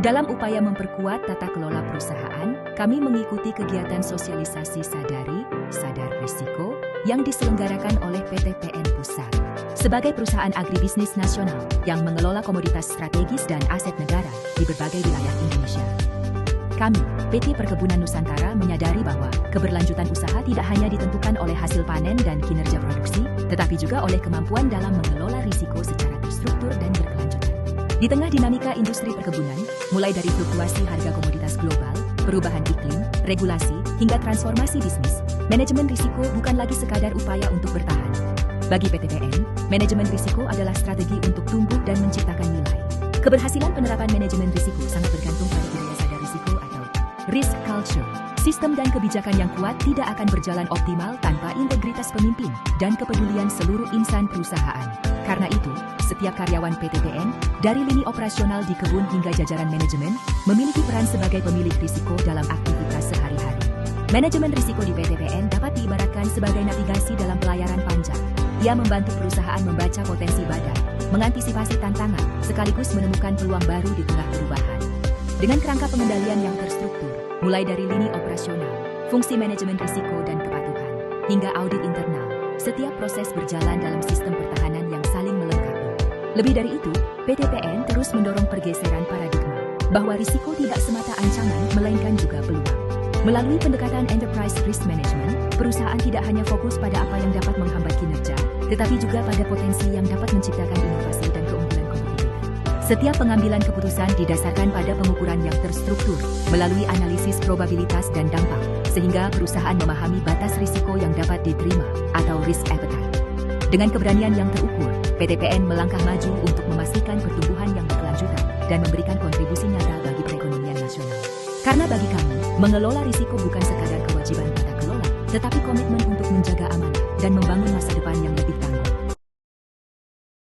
Dalam upaya memperkuat tata kelola perusahaan, kami mengikuti kegiatan sosialisasi Sadari, Sadar Risiko, yang diselenggarakan oleh PTPN Pusat. Sebagai perusahaan agribisnis nasional yang mengelola komoditas strategis dan aset negara di berbagai wilayah Indonesia. Kami, PT Perkebunan Nusantara menyadari bahwa keberlanjutan usaha tidak hanya ditentukan oleh hasil panen dan kinerja produksi, tetapi juga oleh kemampuan dalam mengelola risiko secara terstruktur dan berkelanjutan. Di tengah dinamika industri perkebunan, mulai dari fluktuasi harga komoditas global, perubahan iklim, regulasi, hingga transformasi bisnis, manajemen risiko bukan lagi sekadar upaya untuk bertahan. Bagi PTPN, manajemen risiko adalah strategi untuk tumbuh dan menciptakan nilai. Keberhasilan penerapan manajemen risiko sangat bergantung pada budaya sadar risiko atau risk culture. Sistem dan kebijakan yang kuat tidak akan berjalan optimal tanpa integritas pemimpin dan kepedulian seluruh insan perusahaan. Karena itu, setiap karyawan PTPN, dari lini operasional di kebun hingga jajaran manajemen, memiliki peran sebagai pemilik risiko dalam aktivitas sehari-hari. Manajemen risiko di PTPN dapat diibaratkan sebagai navigasi dalam pelayaran panjang. Ia membantu perusahaan membaca potensi badai, mengantisipasi tantangan, sekaligus menemukan peluang baru di tengah perubahan. Dengan kerangka pengendalian yang terstruktur, mulai dari lini operasional, fungsi manajemen risiko dan kepatuhan, hingga audit internal, setiap proses berjalan dalam sistem pertahanan yang saling melengkapi. Lebih dari itu, PTPN terus mendorong pergeseran paradigma, bahwa risiko tidak semata ancaman, melainkan juga peluang. Melalui pendekatan Enterprise Risk Management, perusahaan tidak hanya fokus pada apa yang dapat menghambat kinerja, tetapi juga pada potensi yang dapat menciptakan inovasi dan keunggulan kompetitif. Setiap pengambilan keputusan didasarkan pada pengukuran yang terstruktur, melalui analisis probabilitas dan dampak, sehingga perusahaan memahami batas risiko yang dapat diterima, atau risk appetite. Dengan keberanian yang terukur, PTPN melangkah maju untuk memastikan pertumbuhan yang berkelanjutan dan memberikan kontribusi nyata bagi perekonomian nasional. Karena bagi kami, mengelola risiko bukan sekadar kewajiban tata kelola, tetapi komitmen untuk menjaga amanah dan membangun masa depan yang